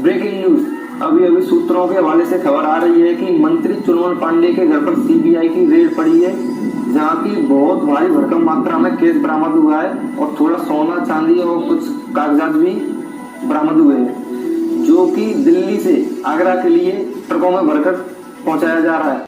Breaking news. अभी सूत्रों के हवाले से खबर आ रही है कि मंत्री चुनमन पांडे के घर पर सीबीआई की रेड पड़ी है, जहां की बहुत भारी भरकम मात्रा में कैश बरामद हुआ है और थोड़ा सोना चांदी और कुछ कागजात भी बरामद हुए हैं, जो कि दिल्ली से आगरा के लिए ट्रकों में भरकर पहुंचाया जा रहा है।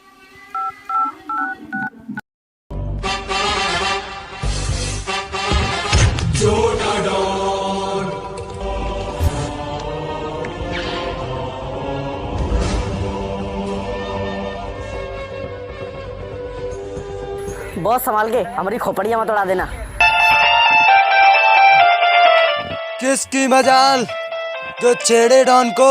बॉस संभाल के हमारी खोपड़ियां मत उड़ा देना। किसकी मजाल जो छेड़े डॉन को।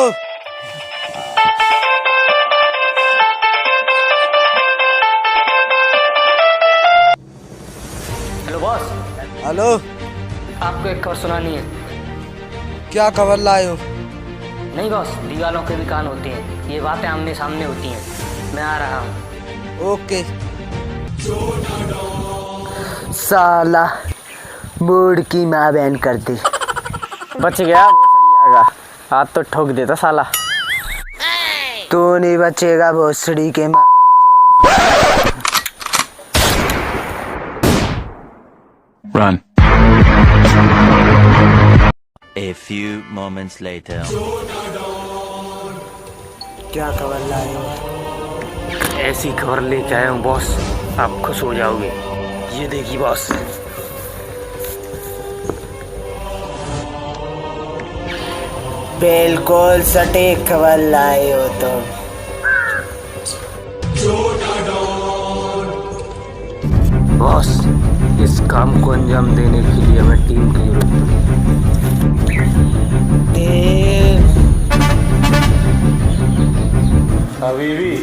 Hello boss. हेलो, आपको एक खबर सुनानी है। क्या खबर लाए हो? नहीं बॉस, दीवालों के भी कान होते हैं, ये बातें आमने सामने होती हैं। मैं आ रहा हूँ। ओके। साला मूड की माँ बहन कर दी। बच गया भोसड़ी, हाथ तो ठोक देता साला। तू नहीं बचेगा भोसड़ी के माँ। Run. A few moments later. क्या खबर लाए हो? ऐसी खबर लेके आया हूँ बॉस, आप खुश हो जाओगे। ये देखिए बॉस। बिल्कुल सटीक खबर लाए हो तुम। बॉस, इस काम को अंजाम देने के लिए हमें टीम की जरूरत है। हबीबी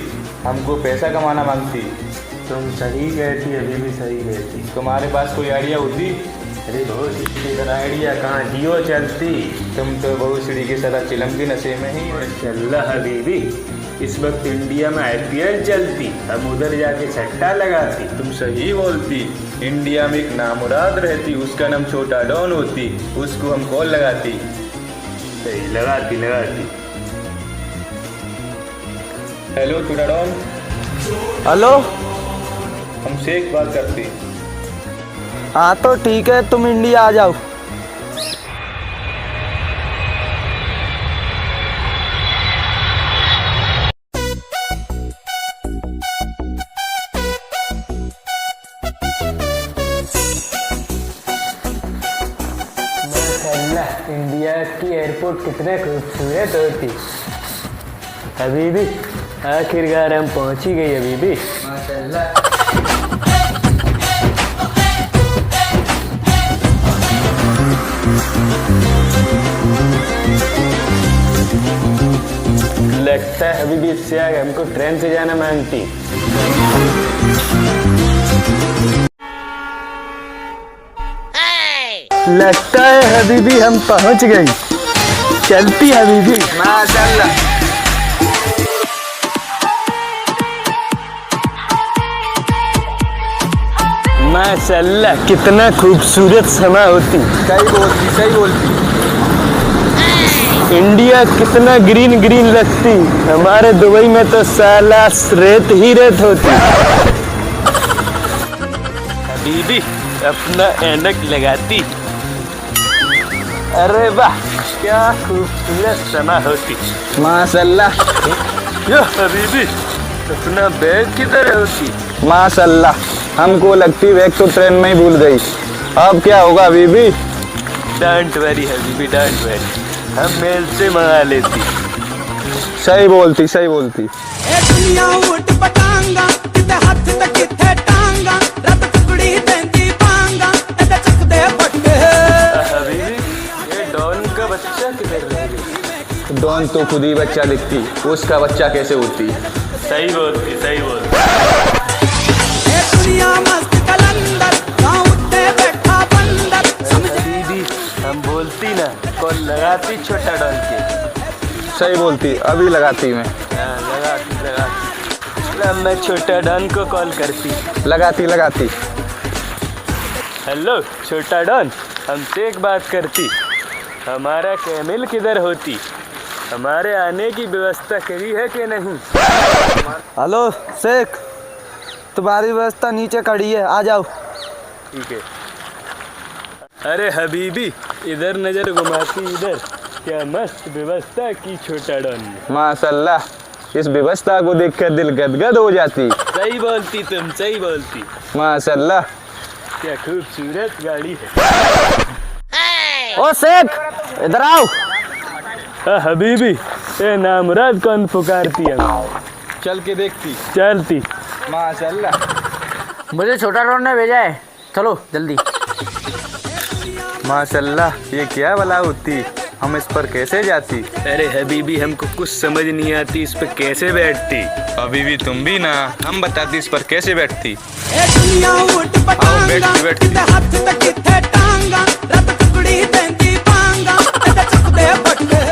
हमको पैसा कमाना मांगती। तुम सही कहती, अभी भी सही कहती। तुम्हारे पास कोई आइडिया होती? अरे बहुत इधर आइडिया कहाँ, जियो चलती। तुम तो बहुश्री की सदा चिलम नशे में ही हो। चल्ला हबीबी, इस वक्त इंडिया में IPL चलती, हम उधर जाके सट्टा लगाती। तुम सही बोलती। इंडिया में एक नामुराद रहती, उसका नाम छोटा डॉन होती, उसको हम कॉल लगाती। सही लगाती। हेलो छोटा डॉन। हेलो। हमसे एक बात करती। हाँ तो ठीक है, तुम इंडिया आ जाओ। माशाल्लाह, इंडिया की एयरपोर्ट कितने खूबसूरत होती। हबीबी आखिरकार हम पहुंच ही गई हबीबी। माशाल्लाह। लगता है अभी भी इससे आगे हमको ट्रेन से जाना मांगती। लगता है हबीबी हम पहुंच गई। चलती हबीबी। माशाल्लाह। माशाल्लाह, कितना खूबसूरत समा होती। सही बोलती। इंडिया कितना ग्रीन ग्रीन लगती। हमारे दुबई में तो साला रेत ही रेत होती। हबीबी अपना ऐनक लगाती। अरे वाह, क्या खूबसूरत समा होती। माशाल्लाह। यो हबीबी, अपना बैग किधर होती। माशाल्लाह, हमको लगती बैग तो ट्रेन में ही भूल गई। अब क्या होगा Habibi? Don't worry Habibi, don't worry, हम मेल से मंगा लेती। सही बोलती। दुनिया उठ पटांगा, किते हाथ ते किथे टांगा, रत टुकड़ी देंदी पांगा, एदे चक दे फटे। हबीबी, ये डॉन का बच्चा किधर रह गया? डॉन तो खुद ही बच्चा दिखती, उसका बच्चा कैसे होती? सही बोलती। दुनिया मस्त कलंदर, गाँव उठे बैठा बंदर। हबीबी हम बोलती ना, कॉल लगाती छोटा डॉन के। सही बोलती, अभी लगाती मैं। हाँ, लगाती। मैं छोटा डॉन को कॉल करती। लगाती। हेलो छोटा डॉन, हमसे एक बात करती। हमारा कैमिल किधर होती? हमारे आने की व्यवस्था करी है कि नहीं? हेलो शेख, तुम्हारी व्यवस्था नीचे खड़ी है, आ जाओ। ठीक है। अरे हबीबी, इधर नजर घुमाती इधर, क्या मस्त व्यवस्था की छोटा डॉन ने। माशाल्लाह, इस व्यवस्था को देखकर दिल गदगद हो जाती। सही बोलती तुम, सही बोलती। माशाल्लाह, क्या खूबसूरत गाड़ी है। ओ शेख, इधर आओ। हबीबी, ये नामुराद कौन पुकारती है? चल के देखती। चलती। माशाल्लाह, मुझे छोटा डॉन ने भेजा है, चलो जल्दी। माशाल्लाह, ये क्या भला होती, हम इस पर कैसे जाती? अरे हबीबी, हमको कुछ समझ नहीं आती इस पे कैसे बैठती। अभी भी तुम भी ना, हम बताती इस पर कैसे बैठती। ए दुनिया उठ पटांगा बैठती, बैठती। किते हथ ते किथे टांगा रत टुकड़ी देंदी पांगा ते चुकदे पटके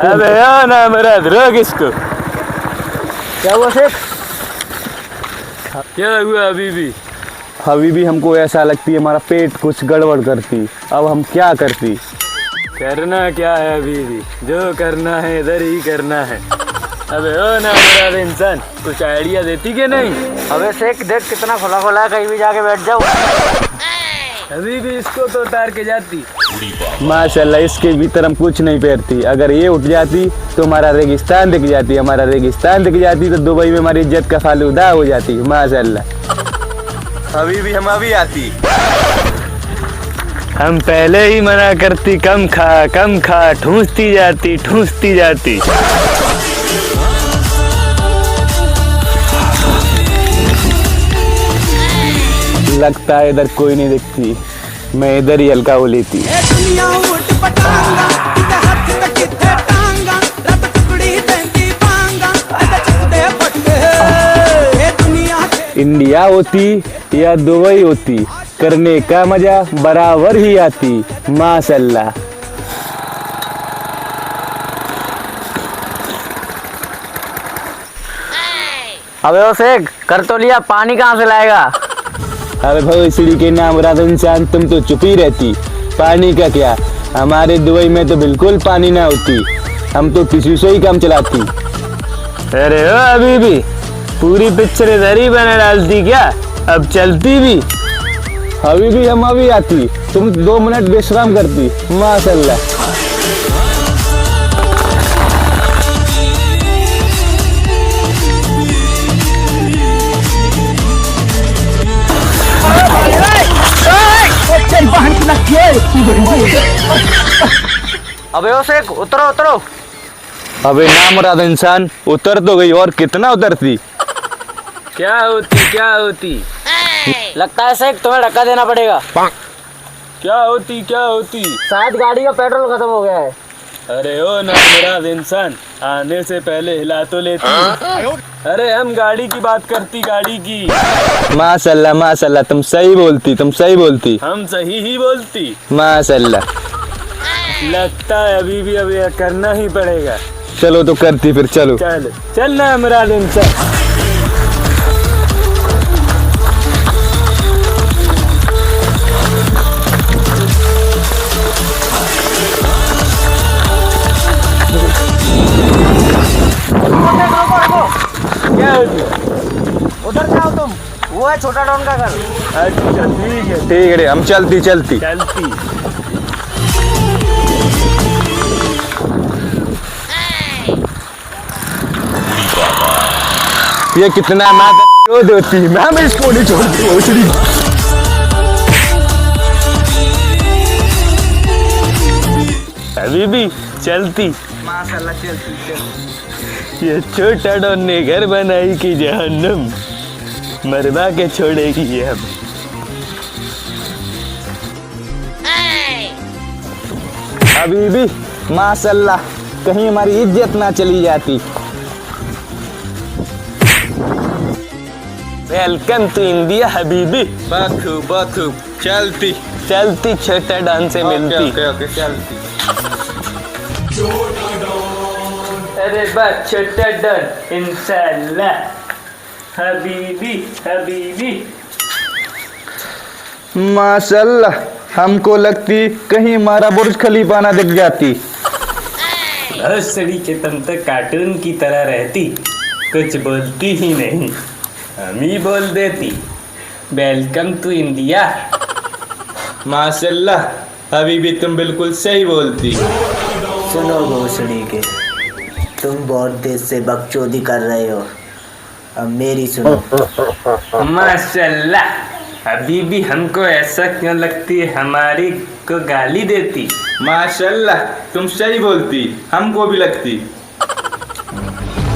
अबे यार नामुराद, रोक इसको। क्या हुआ शेख? क्या हुआ हबीबी? हबीबी, हमको ऐसा लगती है हमारा पेट कुछ गड़बड़ करती, अब हम क्या करती? करना क्या है हबीबी, जो करना है इधर ही करना है। अबे ओ नामुराद इंसान, कुछ आइडिया देती कि नहीं? अबे शेख देख कितना खुला खुला है, कहीं भी जाके बैठ जाओ। हबीबी, इसको तो उतार के जाती। माशाल्लाह, इसके भीतर हम कुछ नहीं पहनती, अगर ये उठ जाती तो हमारा रेगिस्तान दिख जाती, हमारा रेगिस्तान दिख जाती तो दुबई में हमारी इज्जत का फालूदा हो जाती। माशाल्लाह, अभी भी हम अभी आती। हम पहले ही मना करती, कम खा, ठूंसती जाती। लगता है इधर कोई नहीं दिखती, मैं इधर ही हल्का हो लेती। ए दुनिया उठ पटांगा किते हथ ते किथे टांगा रत टुकड़ी देंदी पांगा ते चुकदे पटके। ए दुनिया इंडिया होती या दुबई होती, करने का मजा बराबर ही आती। माशाल्लाह, अबे ओ शेख, कर तो लिया, पानी कहाँ से लाएगा? अरे भाई सीढ़ी के नामुराद इंसान, तुम तो चुप ही रहती। पानी का क्या, हमारे दुबई में तो बिल्कुल पानी ना होती, हम तो टिश्यू से ही काम चलाती। अरे ओ हबीबी, पूरी पिक्चर इधर ही बना डालती क्या? अब चलती भी? अभी भी हम अभी आती, तुम 2 मिनट विश्राम करती। माशाल्लाह, अबे ओ शेख, उतरो। अबे नामुराद इंसान, उतर तो गई और कितना उतरती। क्या होती? लगता है शेख तुम्हें धक्का देना पड़ेगा। क्या होती? शायद गाड़ी का पेट्रोल खत्म हो गया है। अरे ओ नामुराद इंसान, आने से पहले हिला तो लेती। अरे हम गाड़ी की बात करती, गाड़ी की। माशाल्लाह, तुम सही बोलती। हम सही ही बोलती। माशाल्लाह, लगता है अभी भी करना ही पड़ेगा। चलो तो करती, फिर चलो। चल नामुराद इंसान। क्या होती? उधर जाओ तुम, वो है छोटा डॉन का घर। अच्छा ठीक है, हम चलती। ये कितना नाद होती, मैं इसको नहीं छोड़ती। अभी भी चलती। माशाल्लाह, चलती। ये छोटा डॉन ने घर बनाई कि जहन्नुम, मरवा के छोड़ेगी ये हम। अभी भी माशाल्लाह, कहीं हमारी इज्जत ना चली जाती। वेलकम टू इंडिया हबीबी। बखूब चलती छोटा डॉन से मिलती। ओके, चलती। अरे बस छोटा डॉन इंशाल्लाह। हबीबी हबीबी। माशाल्लाह, हमको लगती कहीं हमारा बुर्ज खलीफा ना दिख जाती। बहुत सड़ी के तुम तो कार्टून की तरह रहती, कुछ बोलती ही नहीं, हम ही बोल देती। Welcome to India. माशाल्लाह, अभी भी तुम बिल्कुल सही बोलती। सुनो भोसड़ी के, तुम बहुत देर से बकचोदी कर रहे हो, अब मेरी सुनो। माशाल्लाह, अभी भी हमको ऐसा क्यों लगती है हमारी को गाली देती। माशाल्लाह, तुम सही बोलती, हमको भी लगती।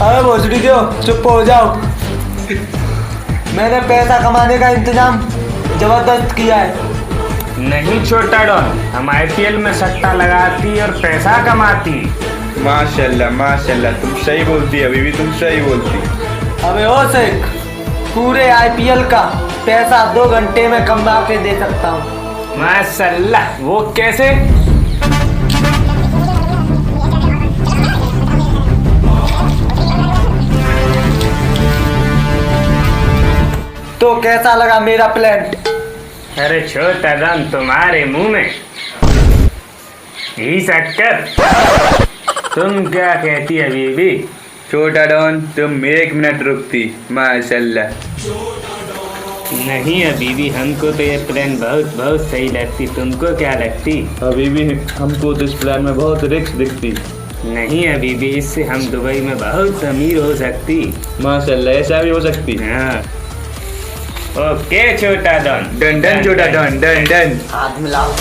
अरे भोसड़ी क्यों, चुप हो जाओ। मैंने पैसा कमाने का इंतजाम जबरदस्त किया है। नहीं छोटा डॉन, हम IPL में सट्टा लगाती और पैसा कमाती। माशाल्लाह माशाल्लाह, तुम सही बोलती, अभी भी तुम सही बोलती। अबे ओ शेख, पूरे IPL का पैसा 2 घंटे में कमा के दे सकता हूँ। माशाल्लाह, वो कैसे? तो कैसा लगा मेरा प्लान? अरे छोटा डॉन, तुम्हारे मुंह में ही शक्कर। तुम क्या कहती है बीबी? छोटा डॉन, तुम 1 मिनट रुकती। माशाल्लाह। नहीं अभी भी, हमको तो ये प्लान बहुत बहुत सही लगती। तुमको क्या लगती? अभी भी हमको तो इस प्लान में बहुत रिस्क दिखती। नहीं अभी भी, इससे हम दुबई में बहुत अमीर हो सकती। माशाल्लाह, ऐसा भी हो सकती। हाँ ओके छोटा डॉन। डन डन छोटा डॉन, डन डन। हाथ मिलाओ।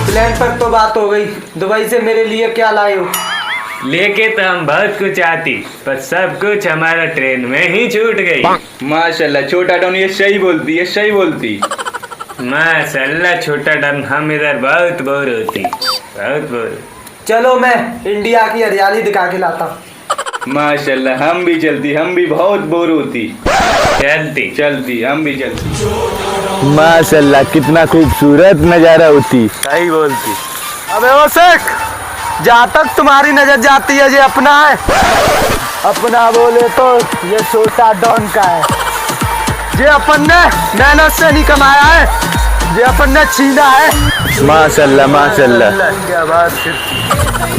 प्लान पर तो बात हो गई, दुबई से मेरे लिए क्या लाए हो? लेके तो हम बहुत कुछ आती, पर सब कुछ हमारा ट्रेन में ही छूट गई। माशाल्लाह छोटा डॉन, ये सही बोलती, ये सही बोलती। माशाल्लाह छोटा डॉन, हम इधर बहुत बोर होती, बहुत बोर। चलो मैं इंडिया की हरियाली दिखा के लाता हूँ। माशाल्लाह, हम भी चलती, हम भी बहुत बोर होती। चलती चलती, हम भी चलती। माशाल्लाह, कितना खूबसूरत नजारा होती। सही बोलती। अबे ओ शेख, जहाँ तक तुम्हारी नजर जाती है ये अपना है, अपना बोले तो ये छोटा डॉन का है। ये अपन ने मेहनत से नहीं कमाया है, ये अपन ने छीना है। माशाल्लाह माशाल्लाह क्या बात है।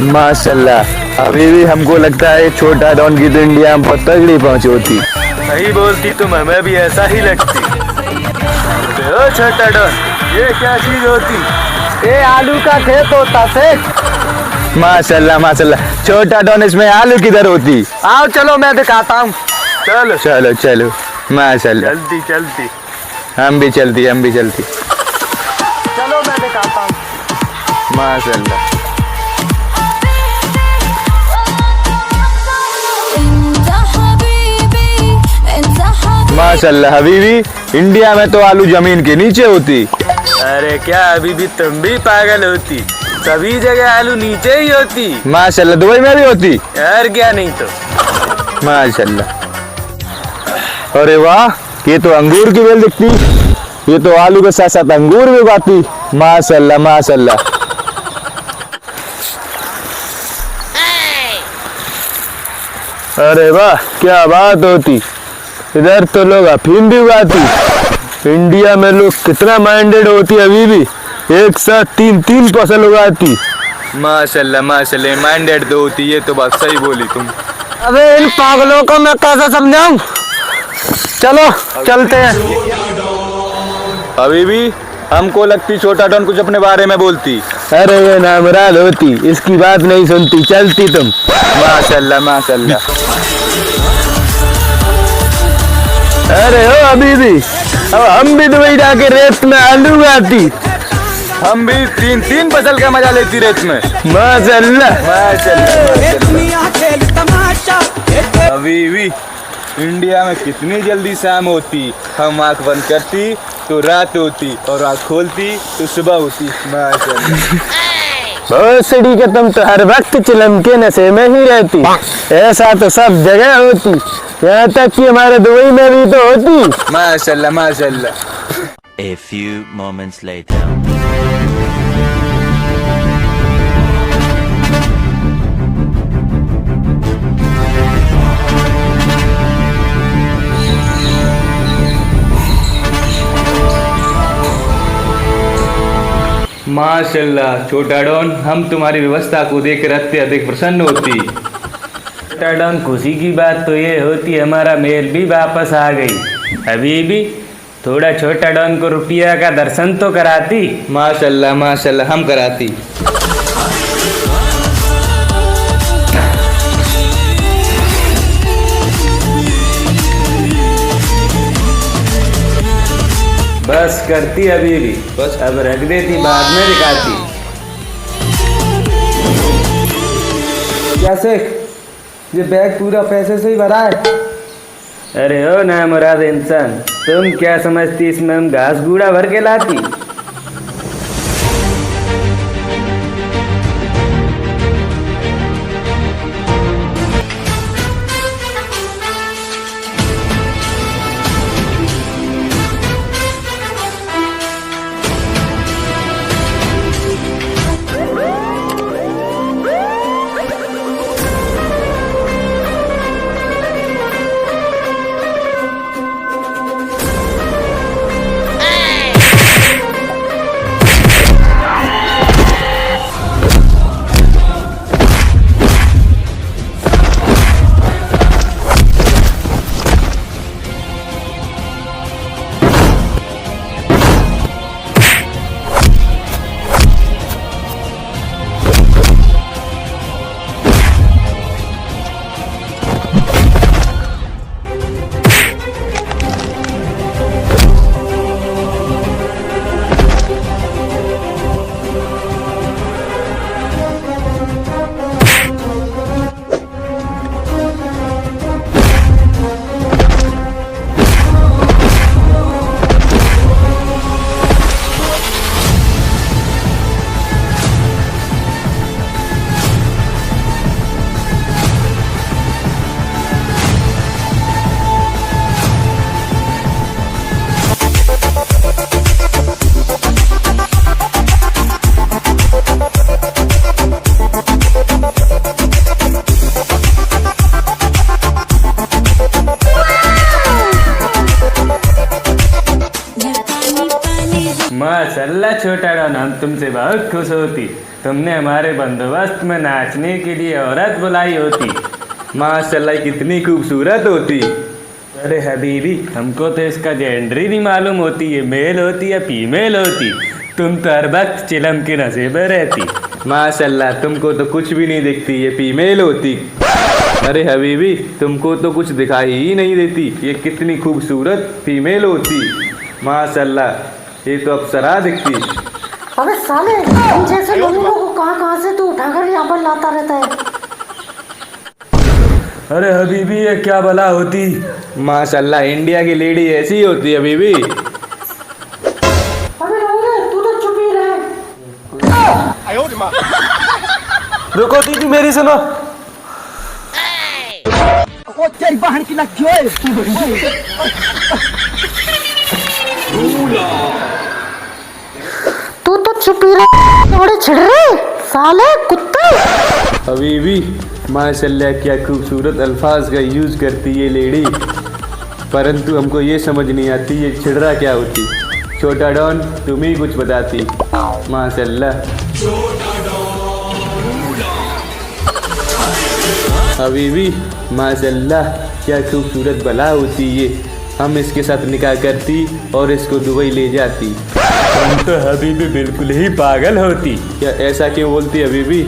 माशाल्लाह, अभी भी हमको लगता है छोटा डॉन की तो इंडिया में बहुत तगड़ी पहुंच होती। सही बोलती तुम, हमें भी ऐसा ही लगती। ओ छोटा डॉन, ये क्या चीज होती? ये आलू का खेत होता शेख। माशाल्लाह माशाल्लाह, छोटा डॉन, इसमें आलू किधर होती? आओ चलो मैं दिखाता हूँ। चलो चलो चलो। माशाल्लाह, चलती चलती। हम भी चलती, हम भी चलती। चलो मैं दिखाता हूँ। माशाल्लाह। माशाल्लाह, हबीबी, इंडिया में तो आलू जमीन के नीचे होती। अरे क्या अभी भी तुम भी पागल होती? सभी जगह आलू नीचे ही होती। माशाल्लाह, दुबई में भी होती। यार क्या नहीं तो। माशाल्लाह। अरे वाह, ये तो अंगूर की बेल दिखती। ये तो आलू के साथ साथ अंगूर भी उगाती। माशाल्लाह माशाल्लाह। अरे वाह, क्या बात होती। इधर तो लोग अफीम भी उगाती। इंडिया में लोग कितना माइंडेड होती, अभी भी एक साथ 3-3 फसल उगाती। माशाल्लाह माशाल्लाह, माइंडेड तो होती। ये तो बात सही बोली तुम। अबे इन पागलों को मैं कैसे समझाऊं? चलो चलते हैं। अभी भी हमको लगती छोटा डॉन कुछ अपने बारे में बोलती। अरे ये नामराद होती, इसकी बात नहीं सुनती, चलती तुम। माशाल्लाह माशाल्लाह। अरे हो अभी भी, अब हम भी दुबई जाके रेत में आलू उगाती। हम भी 3-3 फसल का मजा लेती रेत में। माशाल्लाह माशाल्लाह। दुनिया खेल तमाशा। अभी भी इंडिया में कितनी जल्दी शाम होती। हम आँख बंद करती तो रात होती और आँख खोलती तो सुबह होती। माशाल्लाह। बहुत सड़ी के तुम तो हर वक्त चिलम के नशे में ही रहती। ऐसा तो सब जगह होती, यहाँ तक कि हमारे दुबई में भी तो होती। माशाल्लाह माशाल्लाह। A few moments later. माशाल्लाह छोटा डॉन, हम तुम्हारी व्यवस्था को देखकर अत्यधिक प्रसन्न होती। छोटा डॉन, खुशी की बात तो ये होती हमारा मेल भी वापस आ गई। अभी भी थोड़ा छोटा डॉन को रुपया का दर्शन तो कराती। माशाल्लाह माशाल्लाह, हम कराती। बस करती अभी भी, बस। अब रख देती, बाद में दिखाती। क्या शेख, ये बैग पूरा पैसे से ही भरा है? अरे हो ना मुराद इंसान, तुम क्या समझती इसमें हम घास गूड़ा भर के लाती? माशाल्लाह छोटा डॉन, हम तुमसे बहुत खुश होती। तुमने हमारे बंदोबस्त में नाचने के लिए औरत बुलाई होती। माशाल्लाह कितनी खूबसूरत होती। अरे हबीबी, हमको तो इसका जेंडर ही नहीं मालूम होती, ये मेल होती या फीमेल होती। तुम तो हर वक्त चिलम के नशे में रहती। माशाल्लाह तुमको तो कुछ भी नहीं दिखती, ये फीमेल होती। अरे हबीबी, तुमको तो कुछ दिखाई ही नहीं देती, ये कितनी खूबसूरत फीमेल होती। माशाल्लाह, ये तो अप्सरा दिखती। अबे साले, इन जैसे लोगों को कहाँ से तू उठाकर यहाँ पर लाता रहता है? अरे हबीबी, ये क्या भला होती। माशाल्लाह इंडिया की लेडी ऐसी ही होती है हबीबी। अबे रोगे, तू तो चुप ही रहे। रुको दीदी, मेरी सुनो। ओ तेरी बहन की लग गई। तू तो चुप ही रहे, थोड़े छिड़ रहे साले कुत्ते। हबीबी, माशाल्लाह क्या खूबसूरत अल्फाज का यूज़ करती ये लेडी, परंतु हमको ये समझ नहीं आती ये छिड़रा क्या होती। छोटा डॉन, तुम ही कुछ बताती। माशाल्लाह हबीबी, माशाल्लाह क्या खूबसूरत भला होती ये। हम इसके साथ निकाह करती और इसको दुबई ले जाती। तुम तो हबीबी बिल्कुल ही पागल होती। क्या ऐसा क्यों बोलती हबीबी?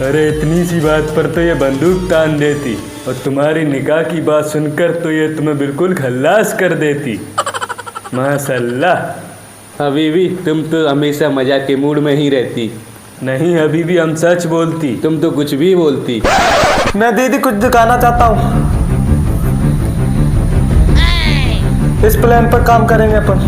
अरे इतनी सी बात पर तो ये बंदूक तान देती, और तुम्हारी निकाह की बात सुनकर तो ये तुम्हें बिल्कुल खल्लास कर देती। माशाल्लाह। हबीबी, तुम तो हमेशा मजाक के मूड में ही रहती। नहीं हबीबी, हम सच बोलती। तुम तो कुछ भी बोलती। मैं दीदी कुछ दिखाना चाहता हूँ, इस प्लान पर काम करेंगे अपन।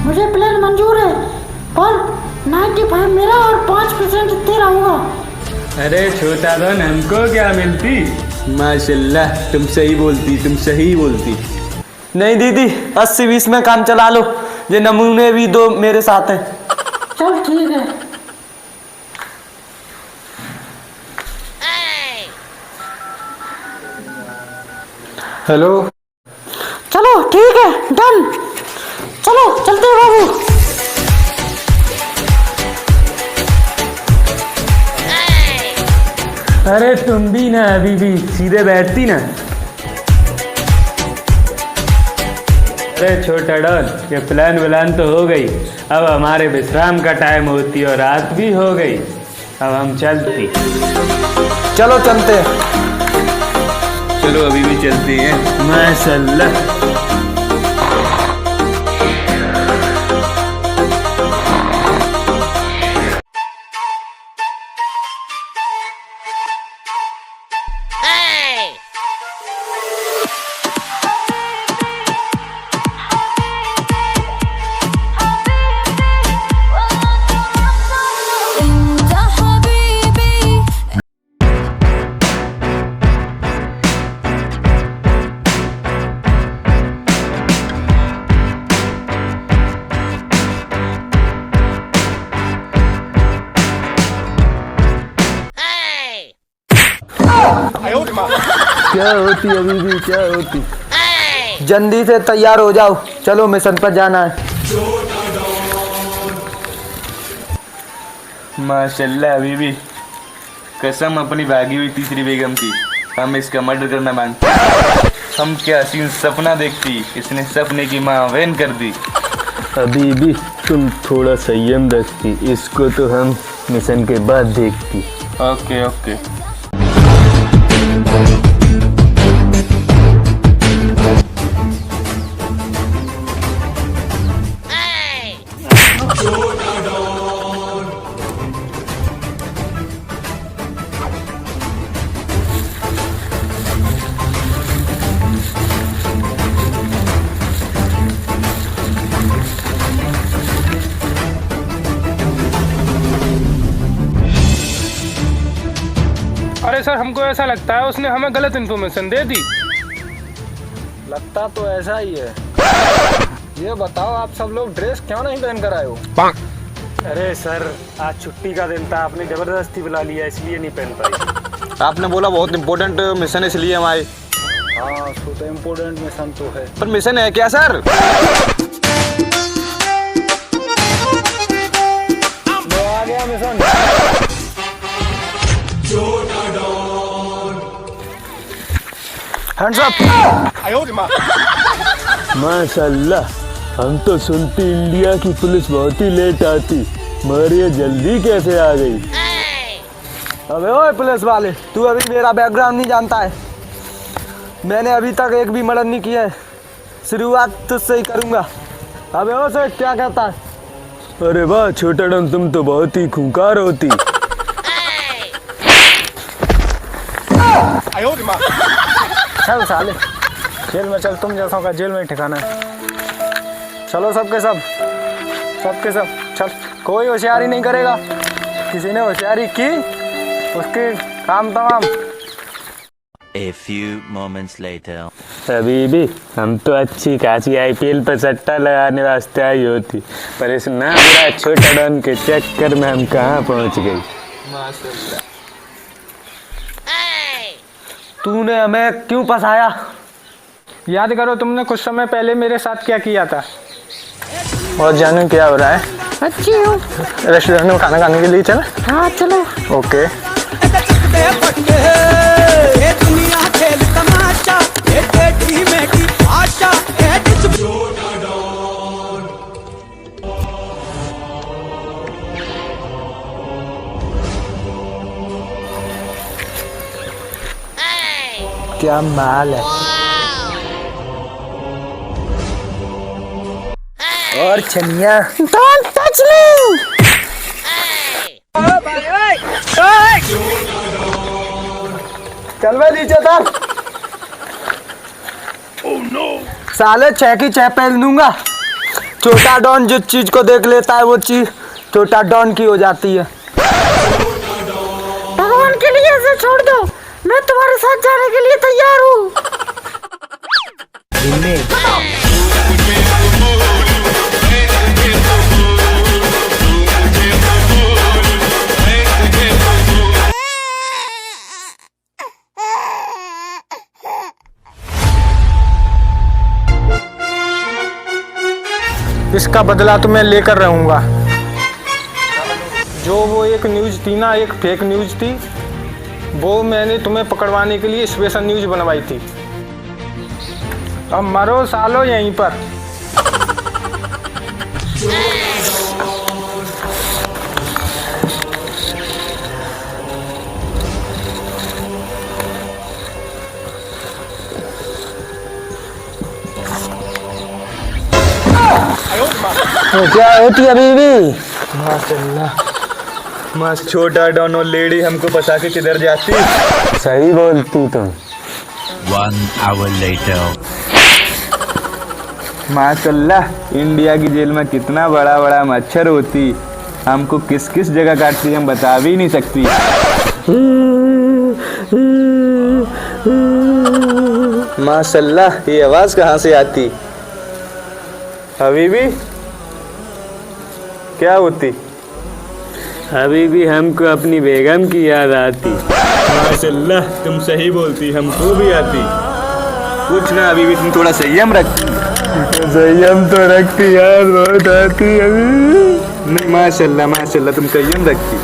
मुझे प्लान मंजूर है, पर 95 मेरा और 5 अरे छोटा धन हमको क्या मिलती? माशाल्लाह तुम सही बोलती। नहीं दीदी 80-20 में काम चला लो, ये नमूने भी दो मेरे साथ हैं। चल ठीक है। हेलो। चलो ठीक है, डन। चलो चलते हैं बाबू। अरे तुम भी ना अभी भी सीधे बैठती ना। अरे छोटा डॉन, ये प्लान व्लान तो हो गई, अब हमारे विश्राम का टाइम होती और रात भी हो गई, अब हम चलती। चलो चलते हैं। चलो अभी भी चलते हैं। माशाल्लाह। क्या होती अभी भी क्या होती? जल्दी से तैयार हो जाओ, चलो मिशन पर जाना है। माशाल्लाह अभी भी कसम अपनी भागी हुई तीसरी बेगम की, हम इसका मर्डर करना मांगते। हम क्या हसीन सपना देखती, इसने सपने की माँ वैन कर दी। अभी भी तुम थोड़ा संयम रखती, इसको तो हम मिशन के बाद देखती। Okay okay. अरे सर, हमको ऐसा लगता है उसने हमें गलत इन्फॉर्मेशन दे दी। लगता तो ऐसा ही है। ये बताओ आप सब लोग ड्रेस क्यों नहीं पहन कर आए हो? अरे सर, आज छुट्टी का दिन था, आपने जबरदस्ती बुला लिया इसलिए नहीं पहन पाई। आपने बोला बहुत इम्पोर्टेंट मिशन इसलिए हम आए। हाँ तो इम्पोर्टेंट मिशन तो है, पर मिशन है क्या सर? वो आ गया मिशन। Hands up. माशाल्लाह, हम तो सुनते इंडिया की पुलिस बहुत ही लेट आती, मगर ये जल्दी कैसे आ गई? अबे ओए पुलिस वाले, तू अभी मेरा बैकग्राउंड नहीं जानता है। मैंने अभी तक एक भी मर्डर नहीं किया है, शुरुआत तुझसे ही करूंगा। अबे ओ से क्या कहता है? अरे वाह छोटा डॉन, तुम तो बहुत ही खूंखार होती। चल साले, जेल में चल, तुम जैसा का जेल में ठिकाना है। चलो सबके सब चल, कोई होशियारी नहीं करेगा, किसी ने होशियारी की उसके काम तमाम। A few moments later. अभी भी हम तो अच्छी खासी IPL पर सट्टा लगाने वास्ते आई होती, पर इस ना बुरा छोटा डॉन के चक्कर में हम कहाँ पहुँच गई। तूने हमें क्यों फंसाया? याद करो तुमने कुछ समय पहले मेरे साथ क्या किया था। और जानू क्या हो रहा है? अच्छी हूँ। रेस्टोरेंट में खाना खाने के लिए चल। हाँ चलो। ओके। ये दुनिया खेल तमाशा, ये टेढ़ी मेढ़ी आशा, ये क्या माल है। और छनिया। Don't touch me! चल मैं नीचे उतर। साले 6 की 6 पहन दूंगा। छोटा डॉन जिस चीज को देख लेता है वो चीज छोटा डॉन की हो जाती है। भगवान की मैं तुम्हारे साथ जाने के लिए तैयार हूँ। इसका बदला तो मैं लेकर रहूंगा। जो वो एक न्यूज़ थी ना, एक फेक न्यूज़ थी, वो मैंने तुम्हें पकड़वाने के लिए स्पेशल न्यूज़ बनवाई थी। अब मरो सालो यहीं पर। तो क्या होती अभी भी? माशाल्लाह, मस्त छोटा डॉन और लेडी हमको फंसा के किधर जाती। सही बोलती तुम। 1 hour later. माशाल्लाह, इंडिया की जेल में कितना बड़ा बड़ा मच्छर होती, हमको किस किस जगह काटती हम बता भी नहीं सकती। माशाल्लाह, ये आवाज कहाँ से आती? हबीबी क्या होती? अभी भी हमको अपनी बेगम की याद आती। माशाल्लाह, तुम सही बोलती, हमको भी आती। कुछ ना अभी भी तुम थोड़ा संयम रखती। संयम तो रखती यार, बहुत आती अभी। नहीं माशाल्लाह माशाल्लाह, तुम संयम रखती।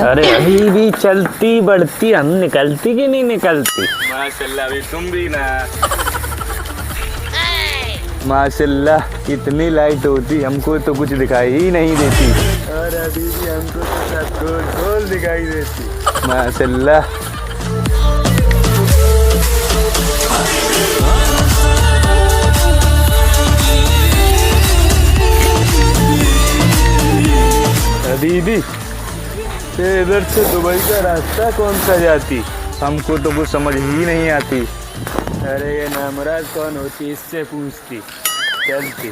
अरे अभी भी चलती बढ़ती, हम निकलती कि नहीं निकलती? माशाल्लाह, अभी तुम भी ना। माशाल्लाह, कितनी लाइट होती, हमको तो कुछ दिखाई ही नहीं देती। और अभी भी हमको तो सब गोल गोल दिखाई देती। माशाल्लाह। अभी भी इधर से दुबई का रास्ता कौन सा जाती, हमको तो कुछ समझ ही नहीं आती। अरे ये नामराज कौन होती, इससे पूछती चलती।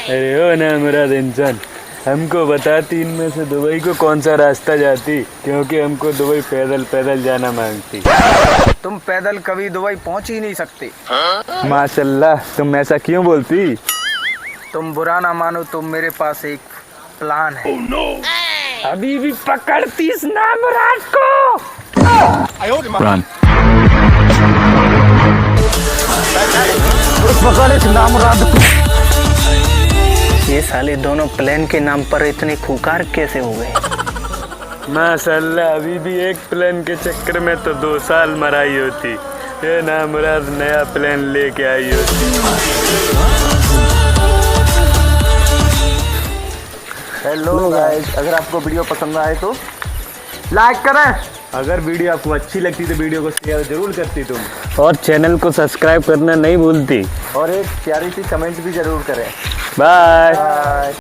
अरे ओ नामराज इंसान, हमको बताती इनमें से दुबई को कौन सा रास्ता जाती, क्योंकि हमको दुबई पैदल पैदल जाना मांगती। तुम पैदल कभी दुबई पहुंच ही नहीं सकते। माशाल्लाह, तुम ऐसा क्यों बोलती? तुम बुरा ना मानो, तो मेरे पास एक प्लान है। अभी भी पकड़ती इस नामराज को। Run. पकड़ इस नामराज को। ये साले दोनों प्लेन के नाम पर इतने खूंखार कैसे हो गए? माशाल्लाह, अभी भी एक प्लेन के चक्कर में तो 2 साल मराई होती। ये नामराज नया प्लेन लेके आई होती। हेलो गाइस, अगर आपको वीडियो पसंद आए तो लाइक करें। अगर वीडियो आपको अच्छी लगती तो वीडियो को शेयर जरूर करती तुम, और चैनल को सब्सक्राइब करना नहीं भूलती। और एक प्यारी सी कमेंट भी जरूर करें। बाय।